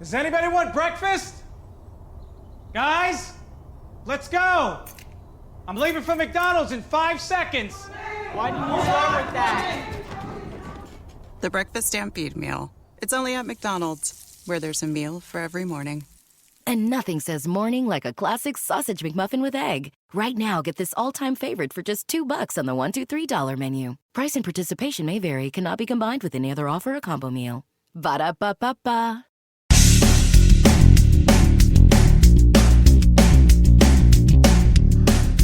Does anybody want breakfast? Guys, let's go. I'm leaving for McDonald's in 5 seconds. Why did you start with that? The Breakfast Stampede Meal. It's only at McDonald's, where there's a meal for every morning. And nothing says morning like a classic sausage McMuffin with egg. Right now, get this all-time favorite for just $2 on the $1, $2, $3 menu. Price and participation may vary. Cannot be combined with any other offer or combo meal. Ba-da-ba-ba-ba.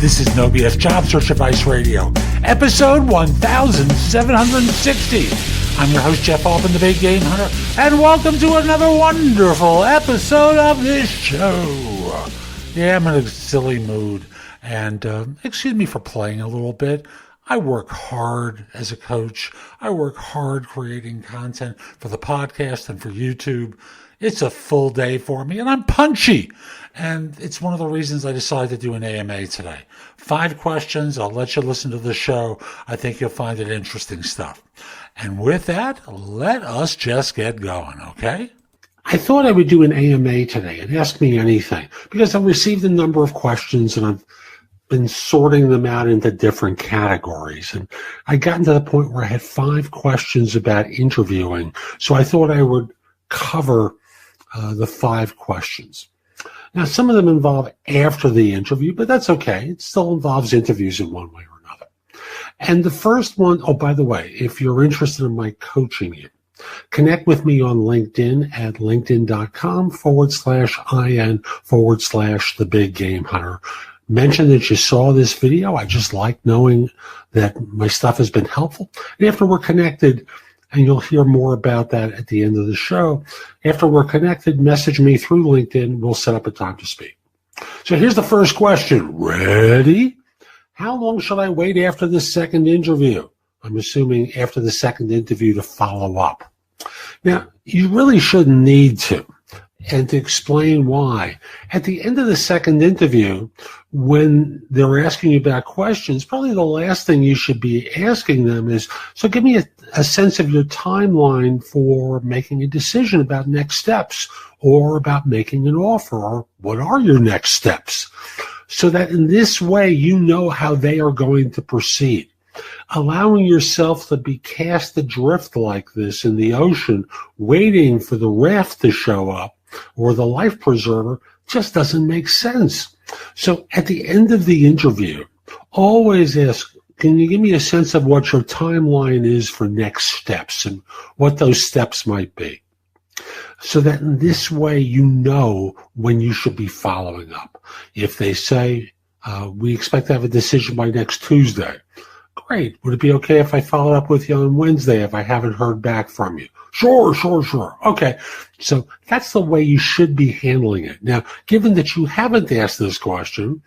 This is No BS Job Search Advice Radio, episode 1760. I'm your host, Jeff Altman, the Big Game Hunter, and welcome to another wonderful episode of this show. Yeah, I'm in a silly mood, and excuse me for playing a little bit. I work hard as a coach. I work hard creating content for the podcast and for YouTube. It's a full day for me, and I'm punchy. And it's one of the reasons I decided to do an AMA today. 5 questions. I'll let you listen to the show. I think you'll find it interesting stuff. And with that, let us just get going, okay? I thought I would do an AMA today and ask me anything because I've received a number of questions and I've been sorting them out into different categories. And I got to the point where I had 5 questions about interviewing. So I thought I would cover the 5 questions. Now, some of them involve after the interview, but that's okay. It still involves interviews in one way or another. And the first one, oh, by the way, if you're interested in my coaching you, connect with me on LinkedIn at linkedin.com/IN/the Big Game Hunter. Mention that you saw this video. I just like knowing that my stuff has been helpful. And after we're connected, and you'll hear more about that at the end of the show. After we're connected, message me through LinkedIn. We'll set up a time to speak. So here's the first question. Ready? How long should I wait after the second interview? I'm assuming after the second interview to follow up. Now, you really shouldn't need to. And to explain why, at the end of the second interview, when they're asking you about questions, probably the last thing you should be asking them is, so give me a sense of your timeline for making a decision about next steps or about making an offer, or what are your next steps? So that in this way, you know how they are going to proceed. Allowing yourself to be cast adrift like this in the ocean, waiting for the raft to show up, or the life preserver, just doesn't make sense. So at the end of the interview, always ask, can you give me a sense of what your timeline is for next steps and what those steps might be? So that in this way, you know when you should be following up. If they say, we expect to have a decision by next Tuesday, great. Would it be okay if I follow up with you on Wednesday if I haven't heard back from you? Sure. Okay. So that's the way you should be handling it. Now, given that you haven't asked this question,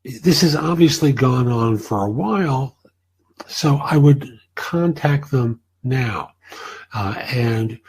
this has obviously gone on for a while. So I would contact them now and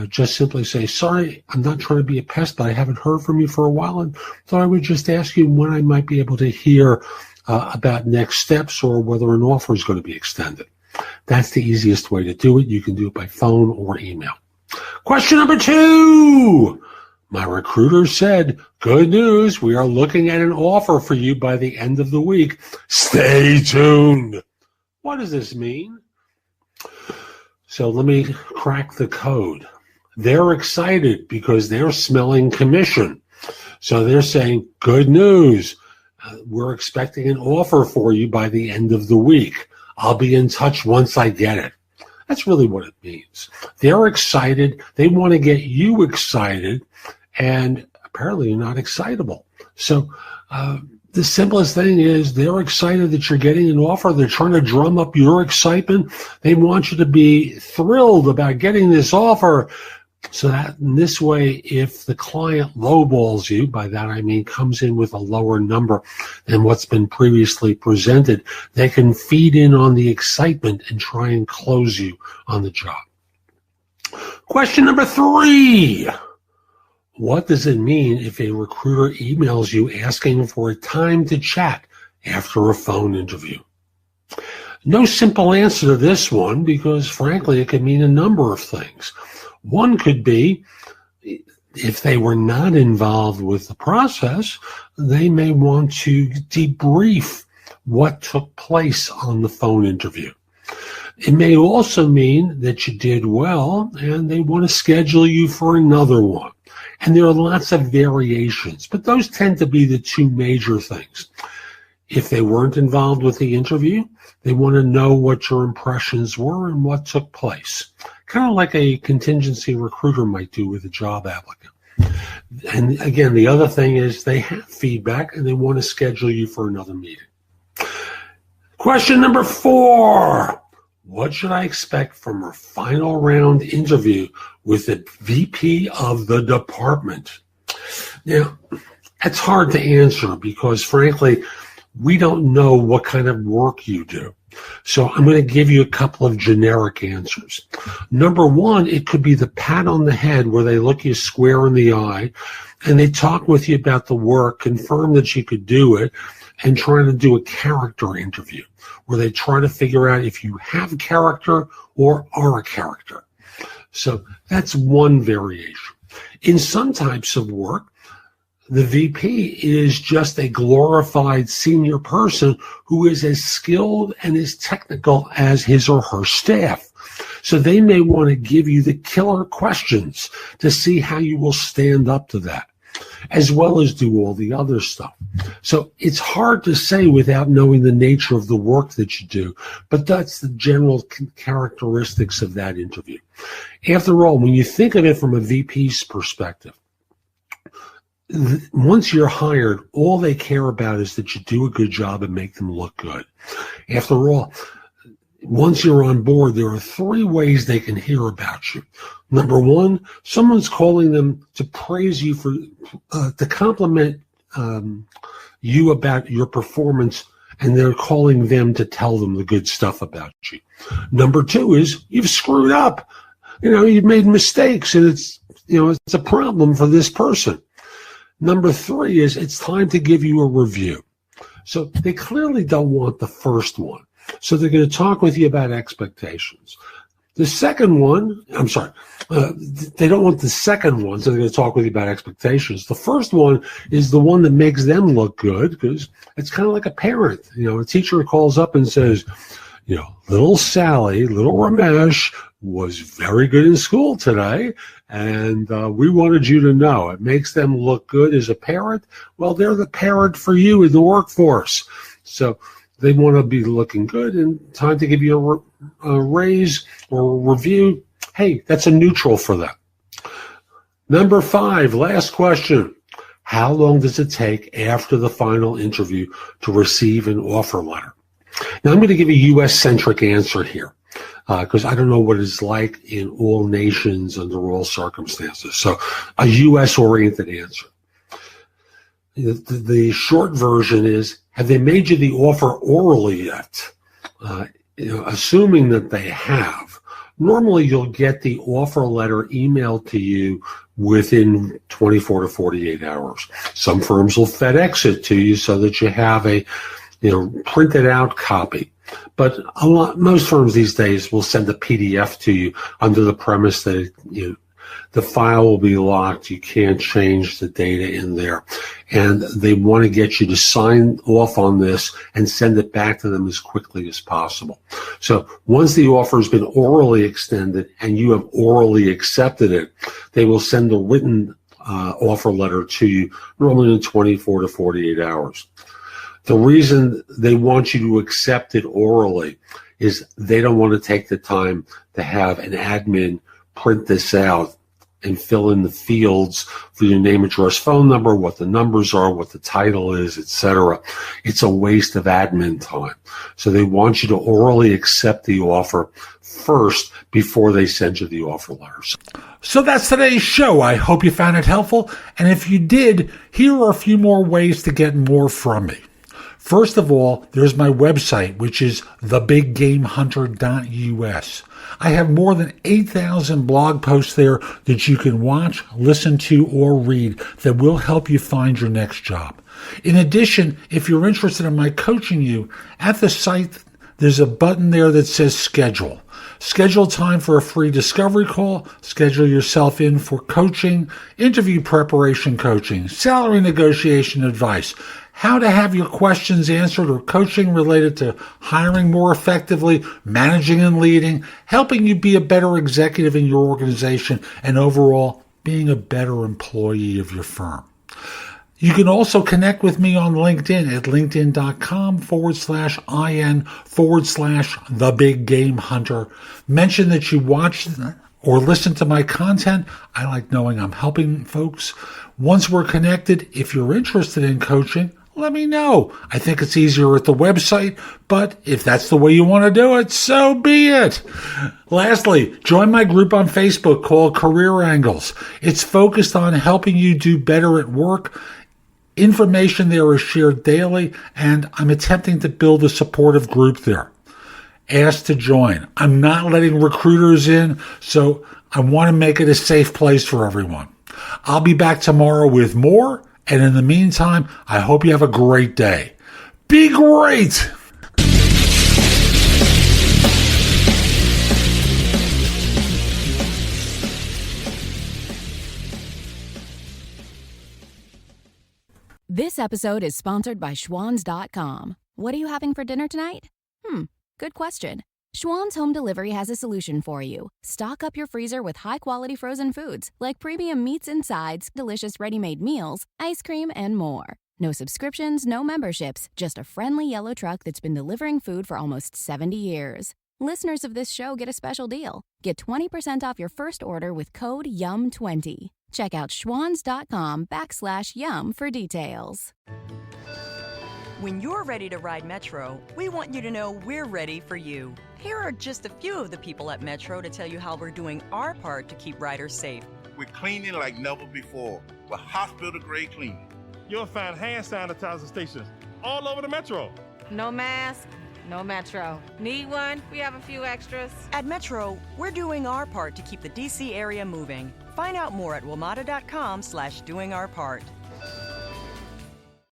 just simply say, sorry, I'm not trying to be a pest, but I haven't heard from you for a while. And so I would just ask you when I might be able to hear about next steps or whether an offer is going to be extended. That's the easiest way to do it. You can do it by phone or email. Question number 2. My recruiter said, good news, we are looking at an offer for you by the end of the week. Stay tuned. What does this mean? So let me crack the code. They're excited because they're smelling commission. So they're saying, good news, we're expecting an offer for you by the end of the week. I'll be in touch once I get it. That's really what it means. They're excited. They want to get you excited, and apparently you're not excitable. So the simplest thing is they're excited that you're getting an offer. They're trying to drum up your excitement. They want you to be thrilled about getting this offer. So that in this way, if the client lowballs you, by that I mean comes in with a lower number than what's been previously presented, they can feed in on the excitement and try and close you on the job. Question number 3. What does it mean if a recruiter emails you asking for a time to chat after a phone interview? No simple answer to this one because, frankly, it could mean a number of things. One could be, if they were not involved with the process, they may want to debrief what took place on the phone interview. It may also mean that you did well and they want to schedule you for another one. And there are lots of variations, but those tend to be the two major things. If they weren't involved with the interview, they want to know what your impressions were and what took place. Kind of like a contingency recruiter might do with a job applicant. And again, the other thing is they have feedback and they want to schedule you for another meeting. Question number 4. What should I expect from a final round interview with the VP of the department? Now, it's hard to answer because, frankly, we don't know what kind of work you do. So I'm going to give you a couple of generic answers. Number 1, it could be the pat on the head where they look you square in the eye and they talk with you about the work, confirm that you could do it, and trying to do a character interview where they try to figure out if you have character or are a character. So that's one variation. In some types of work, the VP is just a glorified senior person who is as skilled and as technical as his or her staff. So they may want to give you the killer questions to see how you will stand up to that, as well as do all the other stuff. So it's hard to say without knowing the nature of the work that you do, but that's the general characteristics of that interview. After all, when you think of it from a VP's perspective, once you're hired, all they care about is that you do a good job and make them look good. After all, once you're on board, there are 3 ways they can hear about you. Number 1, someone's calling them to praise you for, to compliment you about your performance, and they're calling them to tell them the good stuff about you. Number 2 is you've screwed up. You've made mistakes, and it's a problem for this person. Number 3 is it's time to give you a review. So they clearly don't want the first one. So they're going to talk with you about expectations. The second one, they don't want the second one, so they're going to talk with you about expectations. The first one is the one that makes them look good because it's kind of like a parent. A teacher calls up and says, little Sally, little Ramesh was very good in school today, and we wanted you to know. It makes them look good as a parent. Well, they're the parent for you in the workforce. So they want to be looking good, and time to give you a raise or a review. Hey, that's a neutral for them. Number 5, last question. How long does it take after the final interview to receive an offer letter? Now, I'm going to give a U.S.-centric answer here because I don't know what it's like in all nations under all circumstances. So a U.S.-oriented answer. The short version is, have they made you the offer orally yet? Assuming that they have, normally you'll get the offer letter emailed to you within 24 to 48 hours. Some firms will FedEx it to you so that you have a printed out copy. But most firms these days will send a PDF to you under the premise that the file will be locked. You can't change the data in there. And they want to get you to sign off on this and send it back to them as quickly as possible. So once the offer has been orally extended and you have orally accepted it, they will send a written offer letter to you normally in 24 to 48 hours. The reason they want you to accept it orally is they don't want to take the time to have an admin print this out and fill in the fields for your name, address, phone number, what the numbers are, what the title is, etc. It's a waste of admin time. So they want you to orally accept the offer first before they send you the offer letters. So that's today's show. I hope you found it helpful. And if you did, here are a few more ways to get more from me. First of all, there's my website, which is thebiggamehunter.us. I have more than 8,000 blog posts there that you can watch, listen to, or read that will help you find your next job. In addition, if you're interested in my coaching you, at the site there's a button there that says schedule. Schedule time for a free discovery call. Schedule yourself in for coaching, interview preparation coaching, salary negotiation advice, how to have your questions answered, or coaching related to hiring more effectively, managing and leading, helping you be a better executive in your organization, and overall being a better employee of your firm. You can also connect with me on LinkedIn at linkedin.com/IN/The Big Game Hunter. Mention that you watched or listened to my content. I like knowing I'm helping folks. Once we're connected, if you're interested in coaching, let me know. I think it's easier at the website, but if that's the way you want to do it, so be it. Lastly, join my group on Facebook called Career Angles. It's focused on helping you do better at work. Information there is shared daily, and I'm attempting to build a supportive group there. Ask to join. I'm not letting recruiters in, so I want to make it a safe place for everyone. I'll be back tomorrow with more, and in the meantime, I hope you have a great day. Be great! This episode is sponsored by Schwans.com. What are you having for dinner tonight? Good question. Schwann's Home Delivery has a solution for you. Stock up your freezer with high-quality frozen foods like premium meats and sides, delicious ready-made meals, ice cream, and more. No subscriptions, no memberships, just a friendly yellow truck that's been delivering food for almost 70 years. Listeners of this show get a special deal. Get 20% off your first order with code YUM20. Check out schwans.com/YUM for details. When you're ready to ride Metro, we want you to know we're ready for you. Here are just a few of the people at Metro to tell you how we're doing our part to keep riders safe. We're cleaning like never before with hospital-grade cleaning. You'll find hand sanitizer stations all over the Metro. No mask, no Metro. Need one? We have a few extras. At Metro, we're doing our part to keep the DC area moving. Find out more at WMATA.com/doing our part.